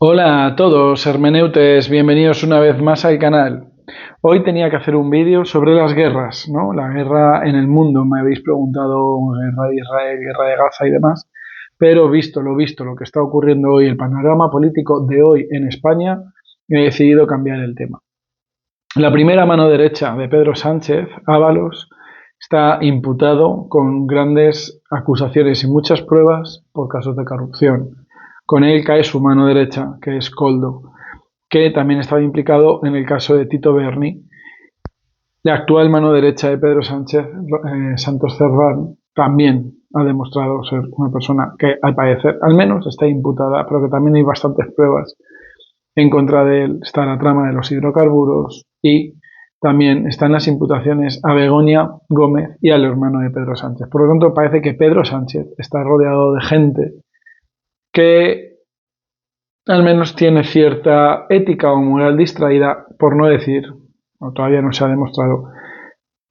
Hola a todos, hermeneutes, bienvenidos una vez más al canal. Hoy tenía que hacer un vídeo sobre las guerras, ¿no? La guerra en el mundo, me habéis preguntado, guerra de Israel, guerra de Gaza y demás, pero visto lo que está ocurriendo hoy, el panorama político de hoy en España, he decidido cambiar el tema. La primera mano derecha de Pedro Sánchez, Ábalos, está imputado con grandes acusaciones y muchas pruebas por casos de corrupción. Con él cae su mano derecha, que es Koldo, que también estaba implicado en el caso de Tito Berni. La actual mano derecha de Pedro Sánchez, Santos Cerdán, también ha demostrado ser una persona que, al parecer, al menos está imputada, pero que también hay bastantes pruebas en contra de él. Está la trama de los hidrocarburos y también están las imputaciones a Begoña Gómez y al hermano de Pedro Sánchez. Por lo tanto, parece que Pedro Sánchez está rodeado de gente que al menos tiene cierta ética o moral distraída, por no decir, o todavía no se ha demostrado,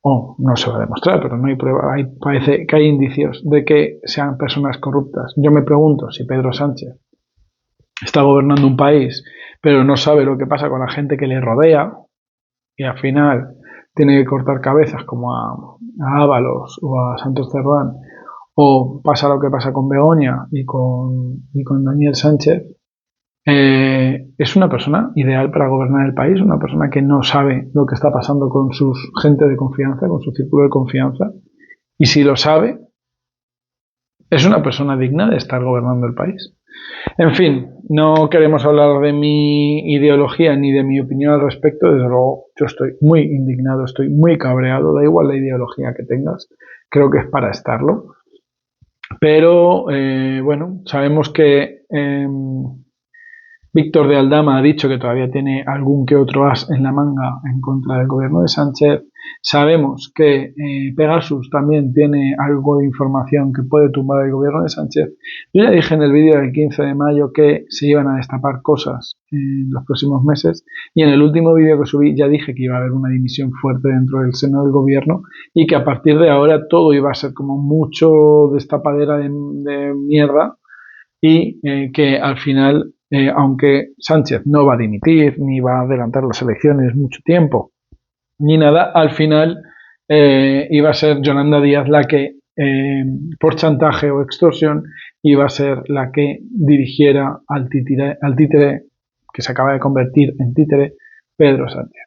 o no se va a demostrar, pero no hay prueba, parece que hay indicios de que sean personas corruptas. Yo me pregunto si Pedro Sánchez está gobernando un país, pero no sabe lo que pasa con la gente que le rodea, y al final tiene que cortar cabezas como a Ábalos o a Santos Cerdán, o pasa lo que pasa con Begoña y con Daniel Sánchez. Es una persona ideal para gobernar el país, una persona que no sabe lo que está pasando con su gente de confianza, con su círculo de confianza, y si lo sabe, es una persona digna de estar gobernando el país. En fin, no queremos hablar de mi ideología ni de mi opinión al respecto. Desde luego, yo estoy muy indignado, estoy muy cabreado, da igual la ideología que tengas, creo que es para estarlo. Pero bueno, sabemos que Víctor de Aldama ha dicho que todavía tiene algún que otro as en la manga en contra del gobierno de Sánchez. Sabemos que Pegasus también tiene algo de información que puede tumbar el gobierno de Sánchez. Yo ya dije en el vídeo del 15 de mayo que se iban a destapar cosas en los próximos meses, y en el último vídeo que subí ya dije que iba a haber una división fuerte dentro del seno del gobierno y que a partir de ahora todo iba a ser como mucho destapadera de mierda, y que al final, aunque Sánchez no va a dimitir ni va a adelantar las elecciones mucho tiempo ni nada, al final iba a ser Yolanda Díaz la que, por chantaje o extorsión, iba a ser la que dirigiera al títere que se acaba de convertir en títere, Pedro Sánchez.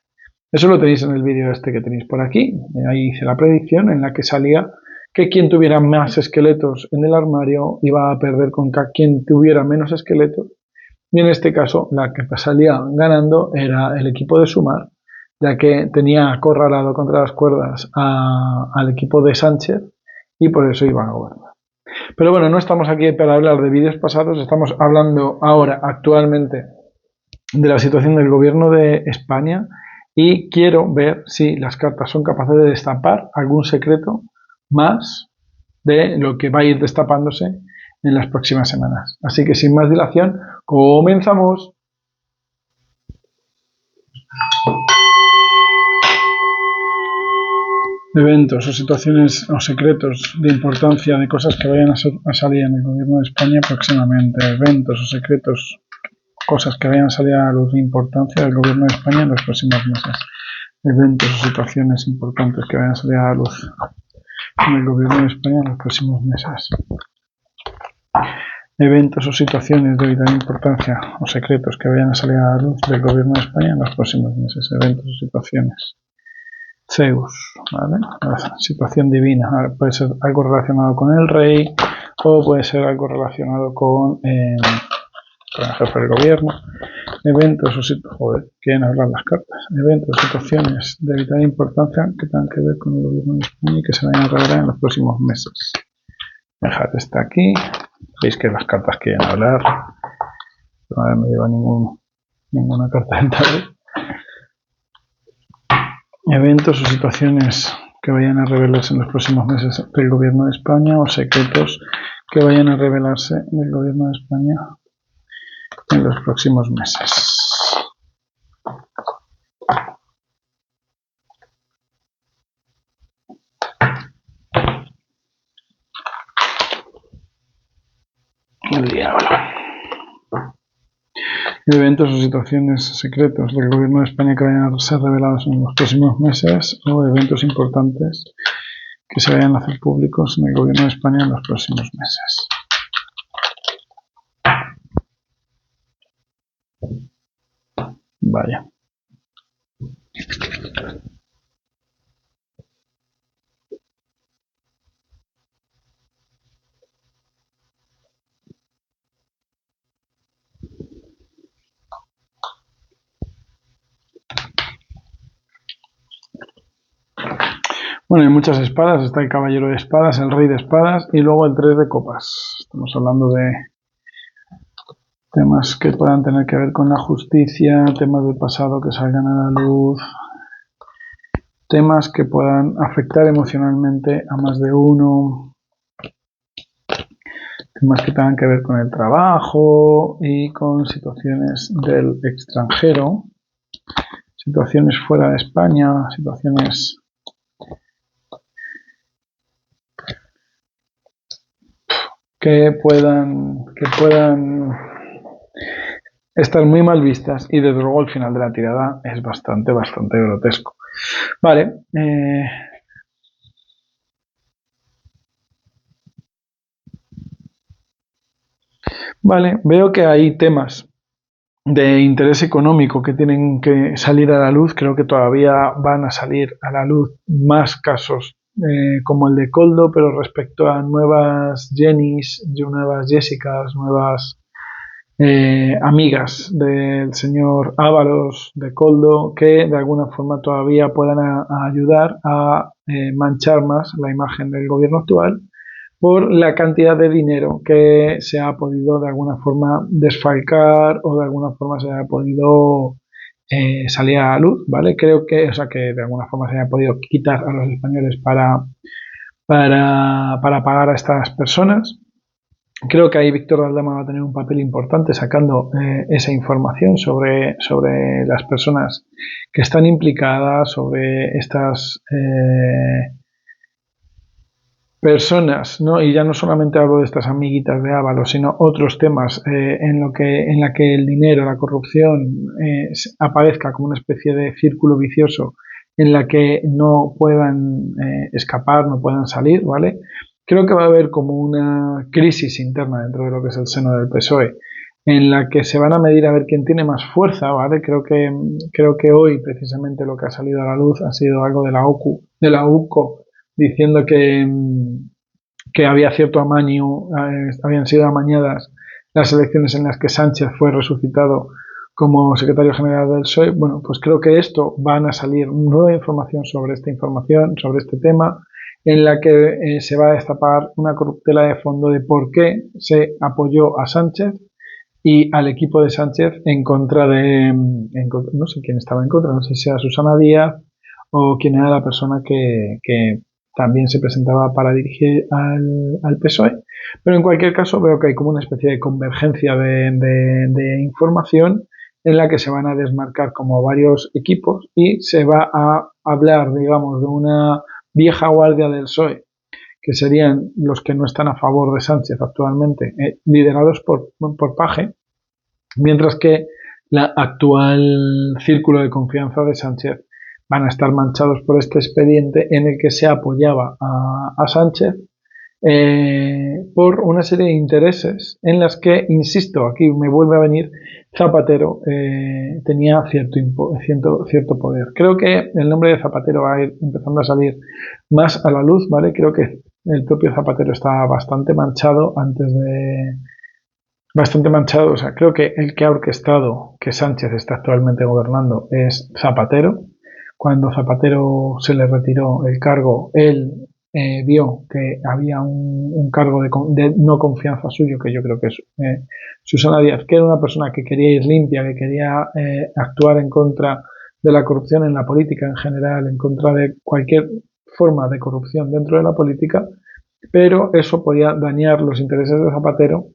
Eso lo tenéis en el vídeo este que tenéis por aquí. Ahí hice la predicción en la que salía que quien tuviera más esqueletos en el armario iba a perder contra quien tuviera menos esqueletos. Y en este caso, la que salía ganando era el equipo de Sumar, ya que tenía acorralado contra las cuerdas al equipo de Sánchez y por eso iban a gobernar. Pero bueno, no estamos aquí para hablar de vídeos pasados, estamos hablando ahora, actualmente, de la situación del gobierno de España, y quiero ver si las cartas son capaces de destapar algún secreto más de lo que va a ir destapándose en las próximas semanas. Así que sin más dilación, comenzamos. Eventos o situaciones o secretos de importancia de cosas que vayan a salir en el gobierno de España próximamente. Eventos o secretos, cosas que vayan a salir a la luz de importancia del gobierno de España en los próximos meses. Eventos o situaciones importantes que vayan a salir a la luz en el gobierno de España en los próximos meses. Eventos o situaciones de vital importancia o secretos que vayan a salir a la luz del gobierno de España en los próximos meses. Eventos o situaciones. Zeus, ¿vale? La situación divina. Puede ser algo relacionado con el rey o puede ser algo relacionado con el jefe del gobierno. Eventos o situaciones, joder, quieren hablar las cartas. Eventos o situaciones de vital importancia que tengan que ver con el gobierno de España y que se vayan a revelar en los próximos meses. Dejad esta aquí. Veis que las cartas quieren hablar. No me lleva ninguna carta del tarot. Eventos o situaciones que vayan a revelarse en los próximos meses del gobierno de España, o secretos que vayan a revelarse del gobierno de España en los próximos meses. El diablo. de eventos o situaciones secretos del gobierno de España que vayan a ser revelados en los próximos meses o eventos importantes que se vayan a hacer públicos en el gobierno de España en los próximos meses. Vaya. Bueno, hay muchas espadas. Está el caballero de espadas, el rey de espadas y luego el 3 de copas. Estamos hablando de temas que puedan tener que ver con la justicia, temas del pasado que salgan a la luz, temas que puedan afectar emocionalmente a más de uno, temas que tengan que ver con el trabajo y con situaciones del extranjero, situaciones fuera de España, situaciones que puedan estar muy mal vistas, y desde luego el final de la tirada es bastante grotesco. Vale, veo que hay temas de interés económico que tienen que salir a la luz. Creo que todavía van a salir a la luz más casos como el de Coldo, pero respecto a nuevas Jennys, nuevas Jessicas, nuevas amigas del señor Ábalos, de Coldo, que de alguna forma todavía puedan ayudar a manchar más la imagen del gobierno actual por la cantidad de dinero que se ha podido de alguna forma desfalcar o de alguna forma se ha podido salir a la luz, ¿vale? Creo que, que de alguna forma se haya podido quitar a los españoles para pagar a estas personas. Creo que ahí Víctor Valdama va a tener un papel importante sacando esa información sobre las personas que están implicadas, sobre estas personas, ¿no? Y ya no solamente hablo de estas amiguitas de Ábalos, sino otros temas en la que el dinero, la corrupción aparezca como una especie de círculo vicioso en la que no puedan escapar, no puedan salir, ¿vale? Creo que va a haber como una crisis interna dentro de lo que es el seno del PSOE, en la que se van a medir a ver quién tiene más fuerza, ¿vale? Creo que hoy precisamente lo que ha salido a la luz ha sido algo de la UCO, diciendo que había cierto amaño, habían sido amañadas las elecciones en las que Sánchez fue resucitado como secretario general del PSOE. Bueno, pues creo que esto van a salir nueva información, sobre este tema, en la que se va a destapar una corruptela de fondo de por qué se apoyó a Sánchez y al equipo de Sánchez en contra de, no sé quién estaba en contra, no sé si era Susana Díaz o quién era la persona que también se presentaba para dirigir al PSOE, pero en cualquier caso veo que hay como una especie de convergencia de información en la que se van a desmarcar como varios equipos y se va a hablar, digamos, de una vieja guardia del PSOE, que serían los que no están a favor de Sánchez actualmente, liderados por Paje, mientras que la actual círculo de confianza de Sánchez van a estar manchados por este expediente en el que se apoyaba a Sánchez por una serie de intereses en las que, insisto, aquí me vuelve a venir, Zapatero tenía cierto poder. Creo que el nombre de Zapatero va a ir empezando a salir más a la luz, ¿vale? Creo que el propio Zapatero estaba bastante manchado o sea, creo que el que ha orquestado que Sánchez está actualmente gobernando es Zapatero. Cuando Zapatero se le retiró el cargo, él vio que había un cargo de no confianza suyo, que yo creo que es Susana Díaz, que era una persona que quería ir limpia, que quería actuar en contra de la corrupción en la política en general, en contra de cualquier forma de corrupción dentro de la política, pero eso podía dañar los intereses de Zapatero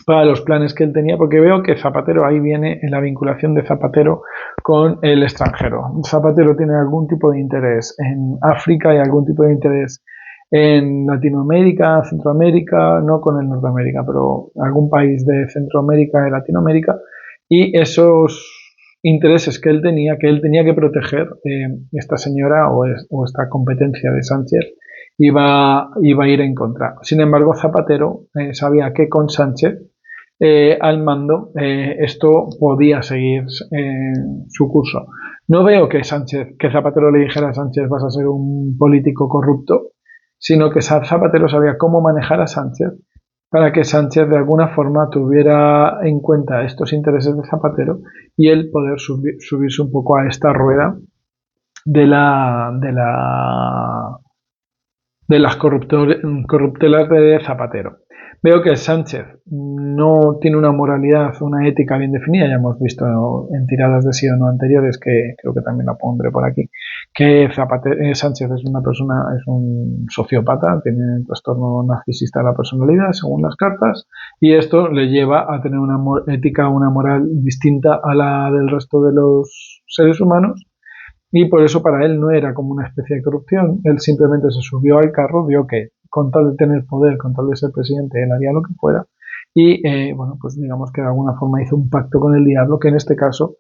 para los planes que él tenía, porque veo que Zapatero, ahí viene en la vinculación de Zapatero con el extranjero. Zapatero tiene algún tipo de interés en África y algún tipo de interés en Latinoamérica, Centroamérica, no con el Norteamérica, pero algún país de Centroamérica y Latinoamérica, y esos intereses que él tenía que proteger, esta señora o esta competencia de Sánchez iba a ir en contra. Sin embargo, Zapatero sabía que con Sánchez al mando esto podía seguir su curso. No veo que Zapatero le dijera a Sánchez vas a ser un político corrupto, sino que Zapatero sabía cómo manejar a Sánchez para que Sánchez de alguna forma tuviera en cuenta estos intereses de Zapatero y él poder subirse un poco a esta rueda de las corruptelas de Zapatero. Veo que Sánchez no tiene una moralidad, una ética bien definida, ya hemos visto en tiradas de sí o no anteriores, que creo que también la pondré por aquí, que Sánchez es una persona, es un sociópata, tiene un trastorno narcisista de la personalidad, según las cartas, y esto le lleva a tener una ética, una moral distinta a la del resto de los seres humanos, y por eso para él no era como una especie de corrupción, él simplemente se subió al carro, vio que con tal de tener poder, con tal de ser presidente, él haría lo que fuera, y bueno, pues digamos que de alguna forma hizo un pacto con el diablo, que en este caso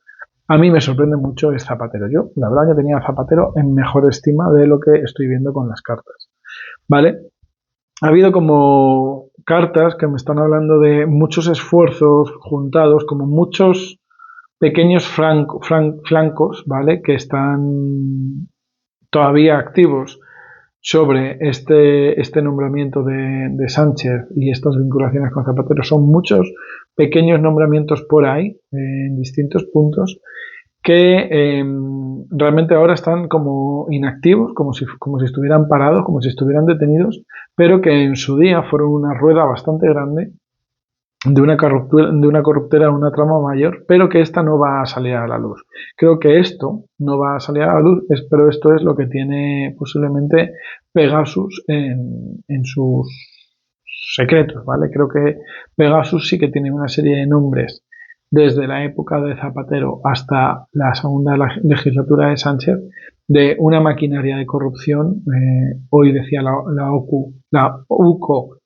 a mí me sorprende mucho es Zapatero. Yo, la verdad, que tenía a Zapatero en mejor estima de lo que estoy viendo con las cartas, ¿vale? Ha habido como cartas que me están hablando de muchos esfuerzos juntados, como muchos pequeños flancos, ¿vale? Que están todavía activos sobre este nombramiento de Sánchez y estas vinculaciones con Zapatero. Son muchos pequeños nombramientos por ahí, en distintos puntos, que realmente ahora están como inactivos, como si estuvieran parados, como si estuvieran detenidos, pero que en su día fueron una rueda bastante grande de una corruptela, una trama mayor, pero que esta no va a salir a la luz. Creo que esto no va a salir a la luz, pero esto es lo que tiene posiblemente Pegasus en sus secretos, ¿vale? Creo que Pegasus sí que tiene una serie de nombres desde la época de Zapatero hasta la segunda legislatura de Sánchez, de una maquinaria de corrupción, hoy decía la UCO,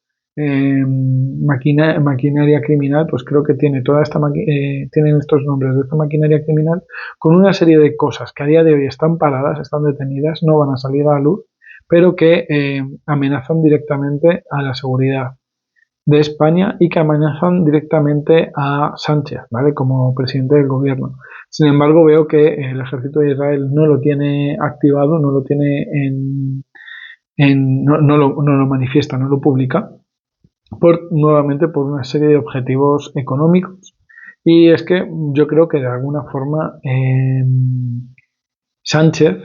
maquinaria criminal, pues creo que tiene tienen estos nombres de esta maquinaria criminal con una serie de cosas que a día de hoy están paradas, están detenidas, no van a salir a la luz, pero que amenazan directamente a la seguridad de España y que amenazan directamente a Sánchez, ¿vale? Como presidente del gobierno. Sin embargo, veo que el ejército de Israel no lo tiene activado, no lo tiene no lo manifiesta, no lo publica, nuevamente por una serie de objetivos económicos. Y es que yo creo que de alguna forma Sánchez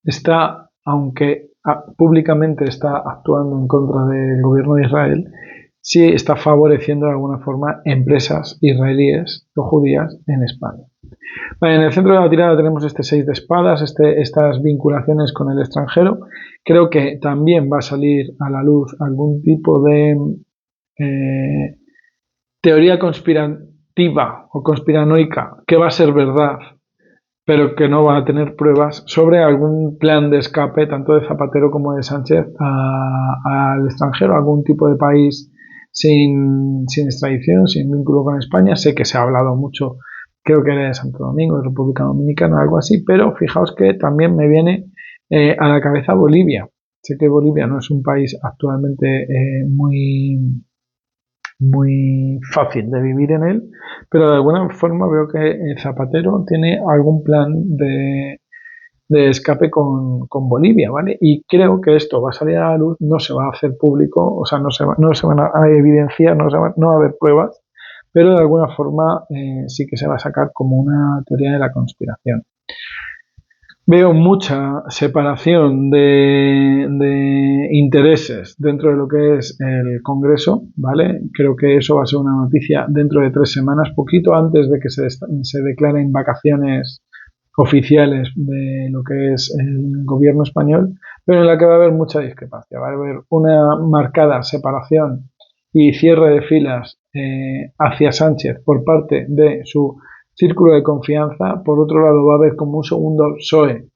está, aunque públicamente está actuando en contra del gobierno de Israel, sí está favoreciendo de alguna forma empresas israelíes o judías en España. Vale, en el centro de la tirada tenemos este 6 de espadas, estas vinculaciones con el extranjero. Creo que también va a salir a la luz algún tipo de teoría conspirativa o conspiranoica que va a ser verdad, pero que no va a tener pruebas sobre algún plan de escape tanto de Zapatero como de Sánchez al extranjero, algún tipo de país sin extradición, sin vínculo con España. Sé que se ha hablado mucho, creo que era de Santo Domingo, de República Dominicana, algo así, pero fijaos que también me viene a la cabeza Bolivia. Sé que Bolivia no es un país actualmente muy fácil de vivir en él, pero de alguna forma veo que Zapatero tiene algún plan de escape con Bolivia, ¿vale? Y creo que esto va a salir a la luz, no se va a hacer público, o sea, no se van a evidenciar, no va a haber pruebas, pero de alguna forma sí que se va a sacar como una teoría de la conspiración. Veo mucha separación de intereses dentro de lo que es el Congreso, ¿vale? Creo que eso va a ser una noticia dentro de 3 semanas, poquito antes de que se declaren vacaciones oficiales de lo que es el gobierno español, pero en la que va a haber mucha discrepancia. Va a haber una marcada separación y cierre de filas hacia Sánchez por parte de su círculo de confianza. Por otro lado, va a haber como un segundo PSOE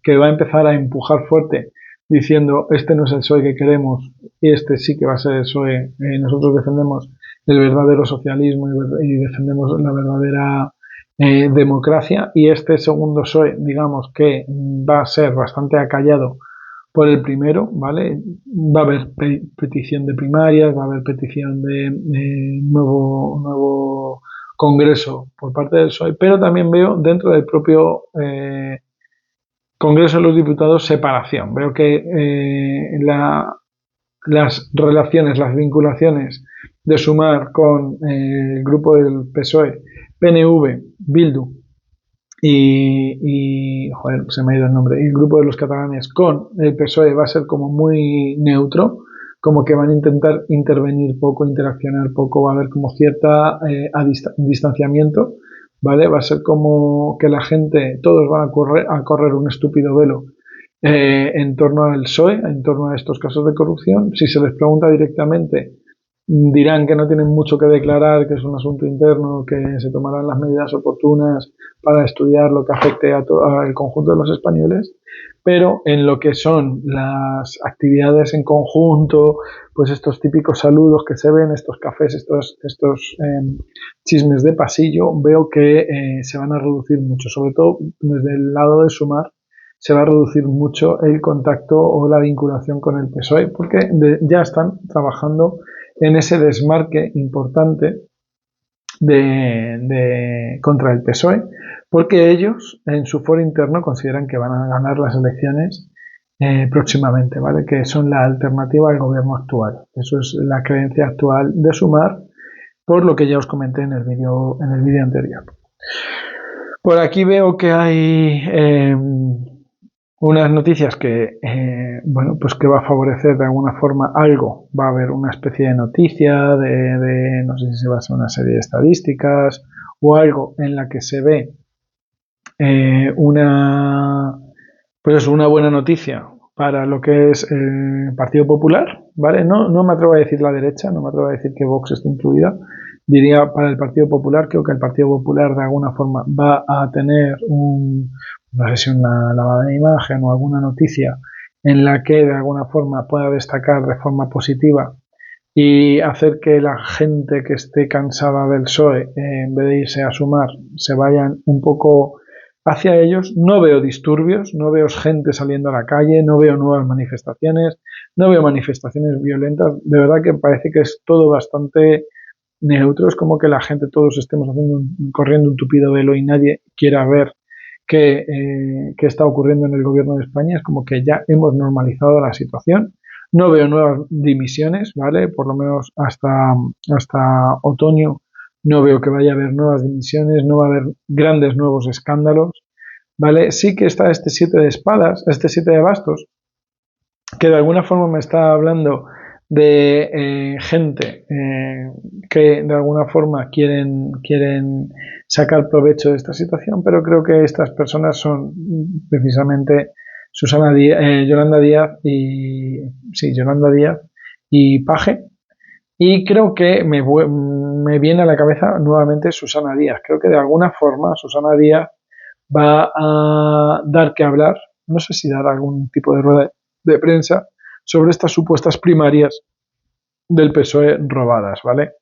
que va a empezar a empujar fuerte diciendo este no es el PSOE que queremos y este sí que va a ser el PSOE. Nosotros defendemos el verdadero socialismo y defendemos la verdadera democracia, y este segundo PSOE, digamos que va a ser bastante acallado por el primero, ¿vale? Va a haber petición de primarias, va a haber petición de nuevo congreso por parte del PSOE, pero también veo dentro del propio Congreso de los Diputados separación. Veo que las relaciones, las vinculaciones de Sumar con el grupo del PSOE, PNV, Bildu joder, se me ha ido el nombre, y el grupo de los catalanes con el PSOE va a ser como muy neutro, como que van a intentar intervenir poco, interaccionar poco, va a haber como cierta distanciamiento, ¿vale? Va a ser como que la gente, todos van a correr un estúpido velo en torno al PSOE, en torno a estos casos de corrupción. Si se les pregunta directamente, dirán que no tienen mucho que declarar, que es un asunto interno, que se tomarán las medidas oportunas para estudiar lo que afecte al conjunto de los españoles, pero en lo que son las actividades en conjunto, pues estos típicos saludos que se ven, estos cafés, estos chismes de pasillo, veo que se van a reducir mucho, sobre todo desde el lado de Sumar. Se va a reducir mucho el contacto o la vinculación con el PSOE, porque ya están trabajando en ese desmarque importante contra el PSOE, porque ellos en su foro interno consideran que van a ganar las elecciones próximamente, ¿vale? Que son la alternativa al gobierno actual. Eso es la creencia actual de Sumar, por lo que ya os comenté en el vídeo anterior. Por aquí veo que hay unas noticias que, bueno, pues que va a favorecer de alguna forma algo. Va a haber una especie de noticia no sé si se va a hacer una serie de estadísticas o algo en la que se ve pues una buena noticia para lo que es el Partido Popular, ¿vale? No me atrevo a decir la derecha, no me atrevo a decir que Vox esté incluida. Diría para el Partido Popular, creo que el Partido Popular de alguna forma va a tener no sé si una lavada de imagen o alguna noticia en la que de alguna forma pueda destacar de forma positiva y hacer que la gente que esté cansada del PSOE, en vez de irse a Sumar, se vayan un poco hacia ellos. No veo disturbios, no veo gente saliendo a la calle, no veo nuevas manifestaciones, no veo manifestaciones violentas. De verdad que parece que es todo bastante neutro. Es como que la gente, todos estemos corriendo un tupido velo y nadie quiera ver qué está ocurriendo en el gobierno de España. Es como que ya hemos normalizado la situación. No veo nuevas dimisiones, ¿vale? Por lo menos hasta otoño no veo que vaya a haber nuevas dimisiones, no va a haber grandes nuevos escándalos, ¿vale? Sí que está este 7 de espadas, este 7 de bastos, que de alguna forma me está hablando de gente que de alguna forma quieren sacar provecho de esta situación, pero creo que estas personas son precisamente Yolanda Díaz y Paje, y creo que me viene a la cabeza nuevamente Susana Díaz. Creo que de alguna forma Susana Díaz va a dar que hablar, no sé si dar algún tipo de rueda de prensa sobre estas supuestas primarias del PSOE robadas, ¿vale?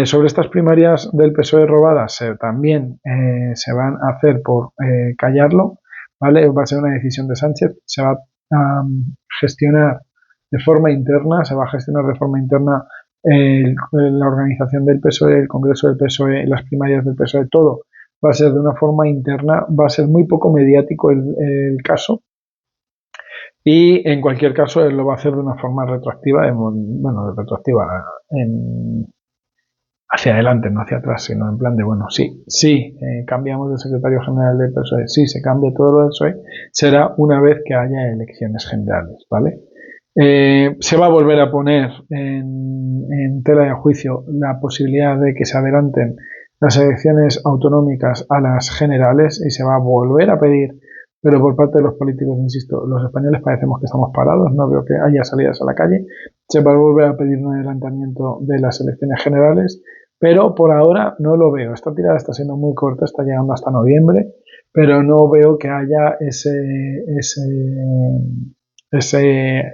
Sobre estas primarias del PSOE robadas también se van a hacer por callarlo, ¿vale? Va a ser una decisión de Sánchez, se va a gestionar de forma interna, la organización del PSOE, el Congreso del PSOE, las primarias del PSOE, todo va a ser de una forma interna, va a ser muy poco mediático el caso, y en cualquier caso él lo va a hacer de una forma retroactiva, hacia adelante, no hacia atrás, sino en plan de, bueno, sí, cambiamos de secretario general del PSOE, sí, se cambia todo lo del PSOE, será una vez que haya elecciones generales, ¿vale? Se va a volver a poner en tela de juicio la posibilidad de que se adelanten las elecciones autonómicas a las generales y se va a volver a pedir, pero por parte de los políticos, insisto, los españoles parecemos que estamos parados, no veo que haya salidas a la calle, se va a volver a pedir un adelantamiento de las elecciones generales, pero por ahora no lo veo. Esta tirada está siendo muy corta, está llegando hasta noviembre, pero no veo que haya ese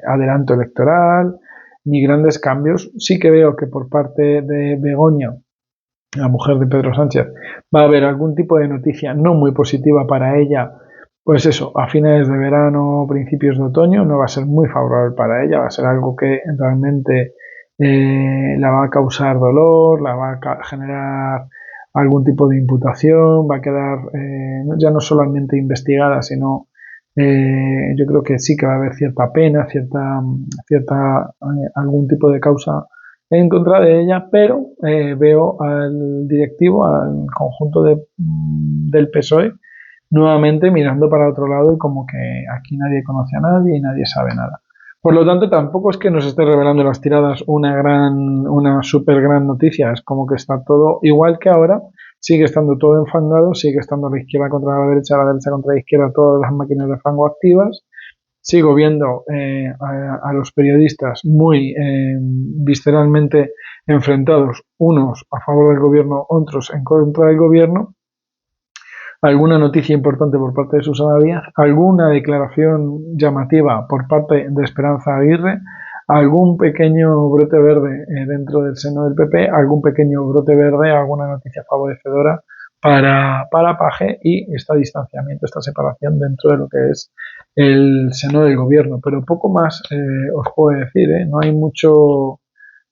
adelanto electoral, ni grandes cambios. Sí que veo que por parte de Begoña, la mujer de Pedro Sánchez, va a haber algún tipo de noticia no muy positiva para ella, pues eso, a finales de verano, principios de otoño, no va a ser muy favorable para ella, va a ser algo que realmente la va a causar dolor, la va a generar algún tipo de imputación, va a quedar ya no solamente investigada, sino yo creo que sí que va a haber cierta pena, cierta algún tipo de causa en contra de ella, pero veo al directivo, al conjunto del PSOE, nuevamente mirando para otro lado y como que aquí nadie conoce a nadie y nadie sabe nada. Por lo tanto, tampoco es que nos esté revelando las tiradas una super gran noticia, es como que está todo igual que ahora, sigue estando todo enfangado, sigue estando la izquierda contra la derecha contra la izquierda, todas las máquinas de fango activas. Sigo viendo a los periodistas muy visceralmente enfrentados, unos a favor del gobierno, otros en contra del gobierno. Alguna noticia importante por parte de Susana Díaz, alguna declaración llamativa por parte de Esperanza Aguirre, algún pequeño brote verde dentro del seno del PP, algún pequeño brote verde, alguna noticia favorecedora para Paje y este distanciamiento, esta separación dentro de lo que es el seno del gobierno. Pero poco más os puedo decir, no hay mucho,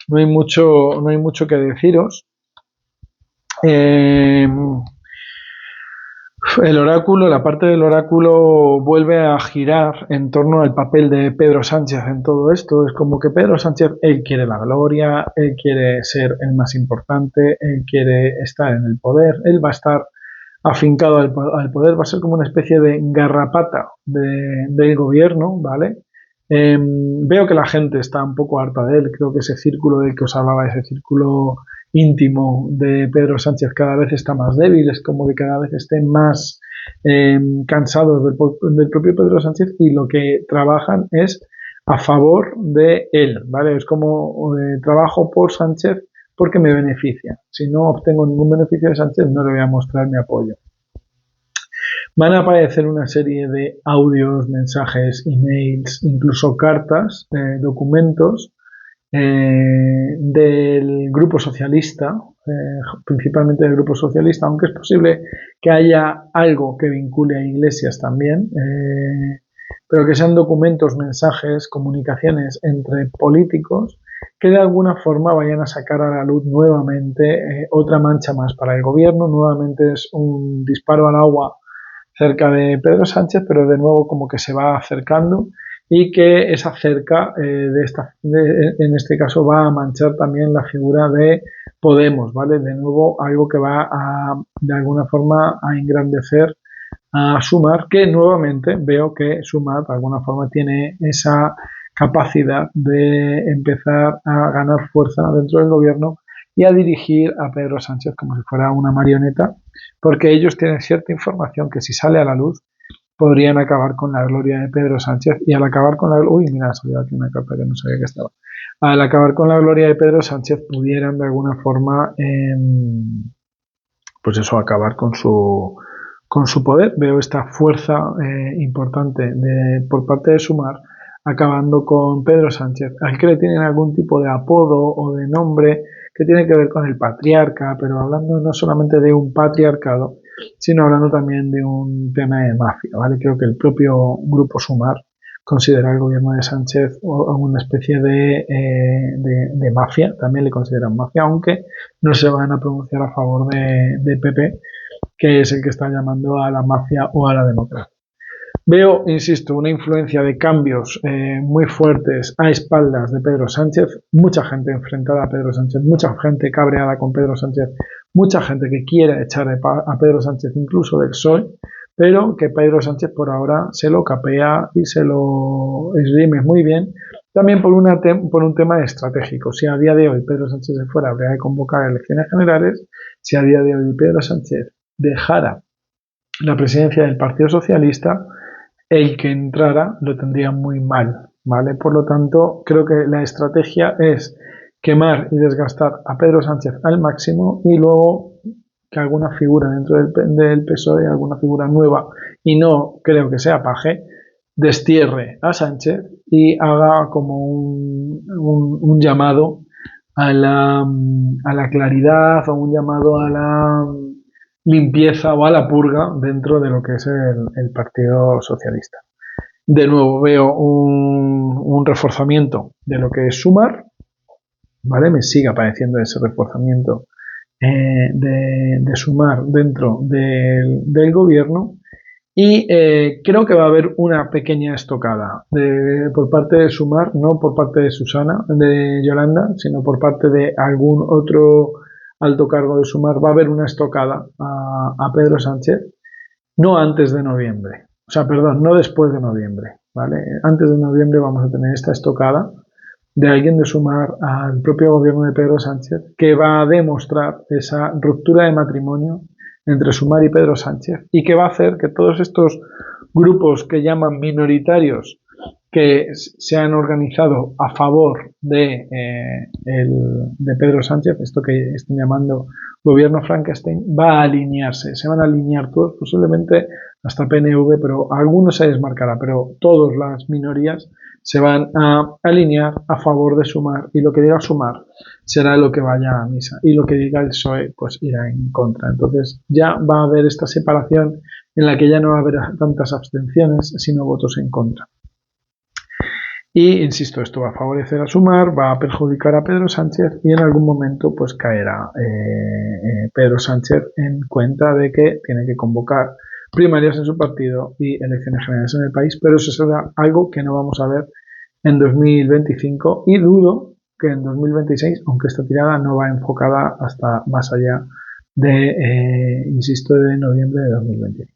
no hay mucho que deciros. El oráculo, la parte del oráculo vuelve a girar en torno al papel de Pedro Sánchez en todo esto. Es como que Pedro Sánchez, él quiere la gloria, él quiere ser el más importante, él quiere estar en el poder, él va a estar afincado al poder, va a ser como una especie de garrapata del gobierno, ¿vale? Veo que la gente está un poco harta de él, creo que ese círculo del que os hablaba, ese círculo íntimo de Pedro Sánchez cada vez está más débil, es como que cada vez estén más cansados del propio Pedro Sánchez y lo que trabajan es a favor de él, ¿vale? Es como trabajo por Sánchez porque me beneficia. Si no obtengo ningún beneficio de Sánchez, no le voy a mostrar mi apoyo. Van a aparecer una serie de audios, mensajes, emails, incluso cartas, documentos del Grupo Socialista, principalmente del Grupo Socialista, aunque es posible que haya algo que vincule a Iglesias también, pero que sean documentos, mensajes, comunicaciones entre políticos que de alguna forma vayan a sacar a la luz nuevamente otra mancha más para el gobierno, nuevamente es un disparo al agua cerca de Pedro Sánchez, pero de nuevo como que se va acercando y que esa cerca en este caso va a manchar también la figura de Podemos, ¿vale? De nuevo algo que va a de alguna forma a engrandecer a Sumar, que nuevamente veo que Sumar de alguna forma tiene esa capacidad de empezar a ganar fuerza dentro del gobierno y a dirigir a Pedro Sánchez como si fuera una marioneta, porque ellos tienen cierta información que si sale a la luz podrían acabar con la gloria de Pedro Sánchez y al acabar con la uy, mira, ha salido aquí una carta que no sabía que estaba. Al acabar con la gloria de Pedro Sánchez pudieran de alguna forma pues eso, acabar con su poder. Veo esta fuerza importante por parte de Sumar acabando con Pedro Sánchez, al que le tienen algún tipo de apodo o de nombre que tiene que ver con el patriarca, pero hablando no solamente de un patriarcado, sino hablando también de un tema de mafia, ¿vale? Creo que el propio Grupo Sumar considera el gobierno de Sánchez una especie de mafia, también le consideran mafia, aunque no se van a pronunciar a favor de PP, que es el que está llamando a la mafia o a la democracia. Veo, insisto, una influencia de cambios muy fuertes a espaldas de Pedro Sánchez, mucha gente enfrentada a Pedro Sánchez, mucha gente cabreada con Pedro Sánchez, mucha gente que quiere echar a Pedro Sánchez incluso del PSOE, pero que Pedro Sánchez por ahora se lo capea y se lo esgrime muy bien, también por un tema estratégico. Si a día de hoy Pedro Sánchez se fuera, habría que convocar elecciones generales. Si a día de hoy Pedro Sánchez dejara la presidencia del Partido Socialista, el que entrara lo tendría muy mal, ¿vale? Por lo tanto, creo que la estrategia es quemar y desgastar a Pedro Sánchez al máximo y luego que alguna figura dentro del PSOE, alguna figura nueva, y no creo que sea Paje, destierre a Sánchez y haga como un llamado a la claridad o un llamado a la limpieza o a la purga dentro de lo que es el Partido Socialista. De nuevo veo un reforzamiento de lo que es Sumar, ¿vale? Me sigue apareciendo ese reforzamiento de Sumar dentro del gobierno y creo que va a haber una pequeña estocada por parte de Sumar, no por parte de Susana, de Yolanda, sino por parte de algún otro alto cargo de Sumar. Va a haber una estocada a Pedro Sánchez, no antes de noviembre, o sea, perdón, no después de noviembre, ¿vale? Antes de noviembre vamos a tener esta estocada de alguien de Sumar al propio gobierno de Pedro Sánchez, que va a demostrar esa ruptura de matrimonio entre Sumar y Pedro Sánchez y que va a hacer que todos estos grupos que llaman minoritarios que se han organizado a favor de Pedro Sánchez, esto que están llamando gobierno Frankenstein, va a alinearse, se van a alinear todos, posiblemente hasta PNV, pero algunos se desmarcará, pero todas las minorías se van a alinear a favor de Sumar y lo que diga Sumar será lo que vaya a misa y lo que diga el PSOE pues irá en contra. Entonces ya va a haber esta separación en la que ya no va a haber tantas abstenciones sino votos en contra. Y insisto, esto va a favorecer a Sumar, va a perjudicar a Pedro Sánchez y en algún momento pues caerá Pedro Sánchez en cuenta de que tiene que convocar primarias en su partido y elecciones generales en el país, pero eso será algo que no vamos a ver en 2025 y dudo que en 2026, aunque esta tirada no va enfocada hasta más allá de, insisto, de noviembre de 2025.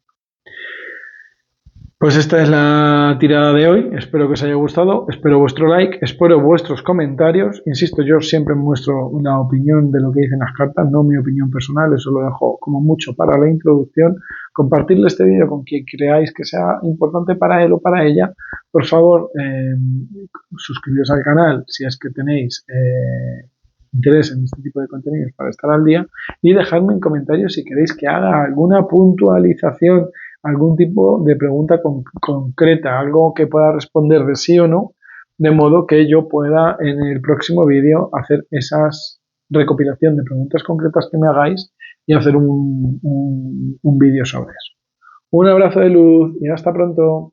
Pues esta es la tirada de hoy, espero que os haya gustado, espero vuestro like, espero vuestros comentarios, insisto, yo siempre muestro una opinión de lo que dicen las cartas, no mi opinión personal, eso lo dejo como mucho para la introducción, compartirle este vídeo con quien creáis que sea importante para él o para ella, por favor, suscribiros al canal si es que tenéis interés en este tipo de contenidos para estar al día y dejadme en comentarios si queréis que haga alguna puntualización, algún tipo de pregunta concreta, algo que pueda responder de sí o no, de modo que yo pueda en el próximo vídeo hacer esas recopilación de preguntas concretas que me hagáis y hacer un vídeo sobre eso. Un abrazo de luz y hasta pronto.